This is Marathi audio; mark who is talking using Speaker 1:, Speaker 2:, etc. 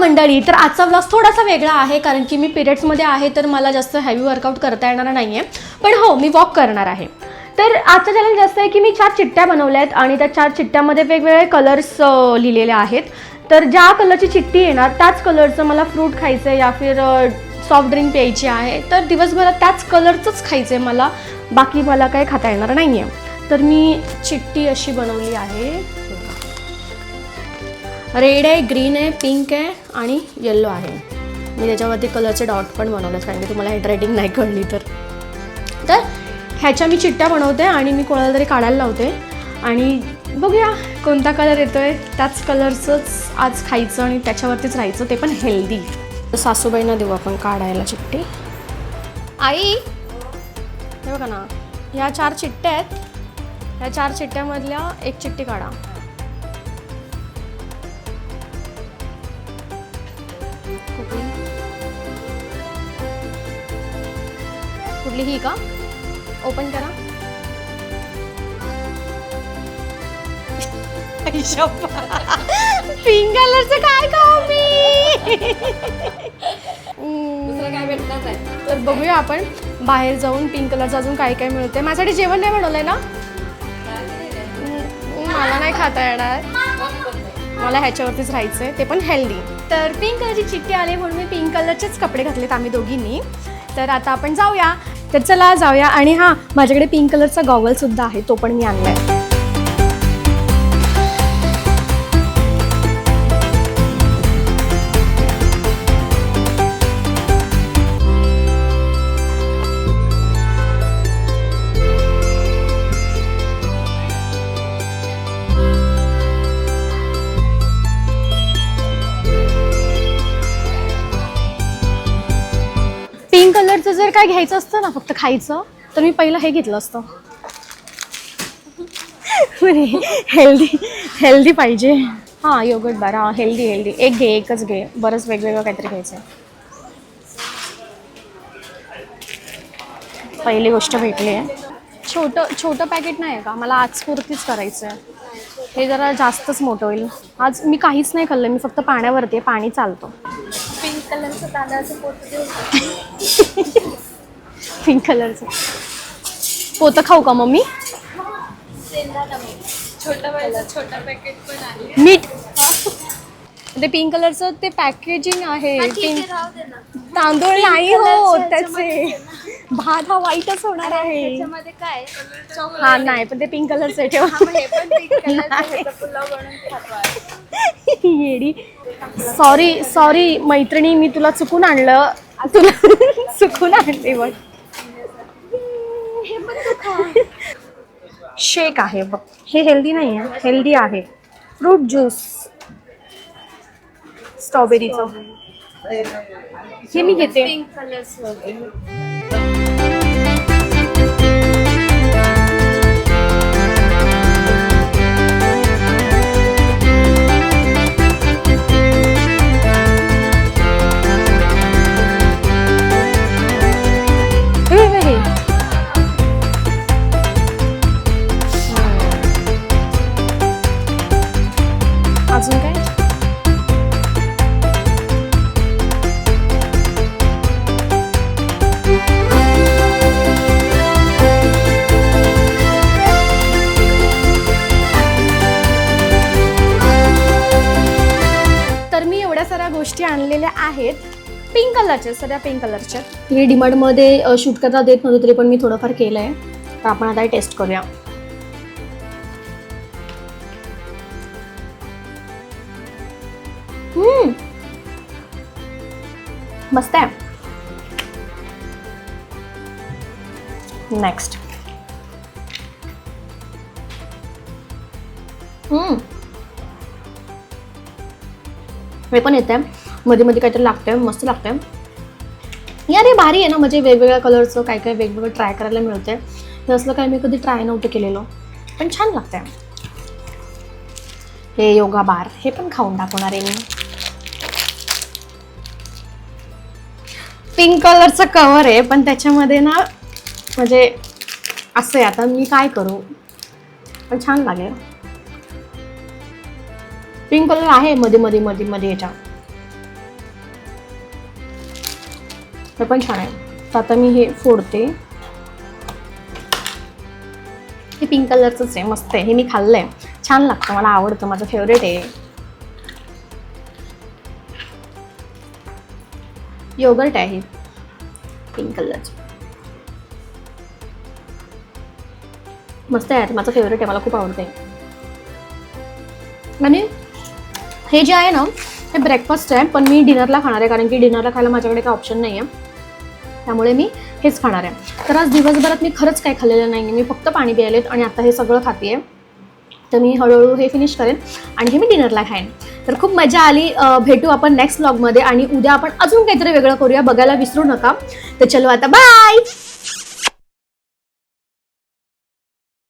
Speaker 1: मंडळी, तर आजचा व्लॉग थोडासा वेगळा आहे कारण की मी पिरियड्समध्ये आहे, तर मला जास्त हेवी वर्कआउट करता येणार नाही आहे. पण हो, मी वॉक करणार आहे. तर आजचं चॅलेंज असं आहे की मी 4 चिठ्ठ्या बनवल्या आहेत आणि त्या 4 चिठ्ठ्यामध्ये वेगवेगळे कलर्स लिहिलेले आहेत. तर ज्या कलरची चिठ्ठी येणार त्याच कलरचं मला फ्रूट खायचं आहे या फिर सॉफ्ट ड्रिंक प्यायची आहे. तर दिवसभरात त्याच कलरचंच खायचं आहे मला, बाकी मला काही खाता येणार नाही आहे. तर मी चिठ्ठी अशी बनवली आहे. रेड आहे, ग्रीन आहे, पिंक आहे आणि येल्लो आहे. मी त्याच्यावरती कलरचे डॉट पण बनवले कारण की तुम्हाला हँडरायटिंग नाही कळली तर ह्याच्या मी चिठ्ठ्या बनवते आणि मी कोणाला तरी काढायला लावते आणि बघूया कोणता कलर येतोय. त्याच कलरचंच आज खायचं आणि त्याच्यावरतीच राहायचं, ते पण हेल्दी. सासूबाईंना देऊ आपण काढायला चिठ्ठी. आई हे बघा ना, ह्या 4 चिठ्ठ्या आहेत. ह्या 4 चिठ्ठ्यामधल्या एक चिठ्ठी काढा. कुठली ही का? ओपन करा. पिंक कलरचं काय खाऊ मी?
Speaker 2: दुसरं काय भेटणार नाही.
Speaker 1: तर बघूया आपण बाहेर जाऊन पिंक कलरचं अजून काय काय मिळते. माझ्यासाठी जेवण नाही बनवलंय ना? मला नाही खाता येणार, मला ह्याच्यावरतीच राहायचंय, ते पण हेल्दी. तर पिंक कलरची चिठ्ठी आली म्हणून मी पिंक कलरचेच कपडे घातलेत आम्ही दोघींनी. तर आता आपण जाऊया. तर चला जाऊया. आणि हां, माझ्याकडे पिंक कलरचा गॉगलसुद्धा आहे, तो पण मी आणलाय. पिंक कलरचं जर काय घ्यायचं असतं ना, फक्त खायचं, तर मी पहिलं हे घेतलं असतं. हेल्दी पाहिजे. हां, योगर्ट बार. हां, हेल्दी. एकच घे, बरंच वेगवेगळं काहीतरी घ्यायचं आहे. पहिली गोष्ट भेटली आहे. छोटं पॅकेट नाही आहे का? मला आज पुरतीच करायचं आहे. हे जरा जास्तच मोठं होईल. आज मी काहीच नाही खाल्लं, मी फक्त पाण्यावरती आहे, पाणी चालतं.
Speaker 2: पिंक कलरचं तांदळाचं पोतं देऊ.
Speaker 1: पिंक कलरचं पोतं खाऊ का मम्मी?
Speaker 2: छोटा पॅकेट पण आहे.
Speaker 1: मीठ. ते पिंक कलरचं ते पॅकेजिंग आहे. तांदूळ नाही हो त्याचे. भात हा वाईटच होणार आहे.
Speaker 2: त्याच्यामध्ये काय?
Speaker 1: हा नाही, पण ते पिंक कलरचं ठेवा.
Speaker 2: हे पण पिंक कलरचं पुलाव बनवून खातो.
Speaker 1: येडी. सॉरी मैत्रिणी, मी तुला चुकून आणलं. चुकून आणले बघ.
Speaker 2: हे पण तू खा.
Speaker 1: शेक आहे बघ. हे हेल्दी नाही आहे, हेल्दी आहे. फ्रूट ज्यूस स्ट्रॉबेरीचं, हे मी घेते.
Speaker 2: पिंक कलरचं.
Speaker 1: अजून काय? तर मी एवढ्या साऱ्या गोष्टी आणलेल्या आहेत पिंक कलरच्या, सगळ्या पिंक कलरच्या. हे डिमार्टमध्ये शूट करता देत नव्हतं तरी पण मी थोडंफार केलं आहे. तर आपण आता टेस्ट करूया. मस्त आहे. नेक्स्ट. हे पण येते मध्ये मध्ये, काहीतरी लागतंय, मस्त लागतंय. यार हे भारी आहे ना, म्हणजे वेगवेगळ्या कलरचं काय काय वेगवेगळं ट्राय करायला मिळतंय. हे असलं काय मी कधी ट्राय नव्हतं केलेलं, पण छान लागतंय. हे योगा बार, हे पण खाऊन टाकणार आहे मी. पिंक कलरचं कवर आहे, पण त्याच्यामध्ये ना म्हणजे असं आहे. आता मी काय करू, पण छान लागेल. पिंक कलर आहे मध्ये मध्ये मध्ये मध्ये याच्या. हे पण छान आहे. तर आता मी हे फोडते. हे पिंक कलरचंच आहे, मस्त आहे. हे मी खाल्लंय, छान लागतं, मला आवडतं, माझं फेवरेट आहे. योगर्ट आहे पिंक कलरचं, मस्त आहे, माझं फेवरेट आहे, मला खूप आवडते. आणि हे जे आहे ना हे ब्रेकफास्ट आहे, पण मी डिनरला खाणार आहे, कारण की डिनरला खायला माझ्याकडे काही ऑप्शन नाही आहे, त्यामुळे मी हेच खाणार आहे. तर आज दिवसभरात मी खरंच काही खाल्लेलं नाही आहे, मी फक्त पाणी प्यायलेत आणि आता हे सगळं खाते आहे. तर मी हळूहळू हे फिनिश करेन आणि हे मी डिनरला खाईन. तर खूप मजा आली. भेटू आपण नेक्स्ट व्लॉगमध्ये आणि उद्या आपण अजून काहीतरी वेगळं करूया, बघायला विसरू नका. तर चलो आता बाय.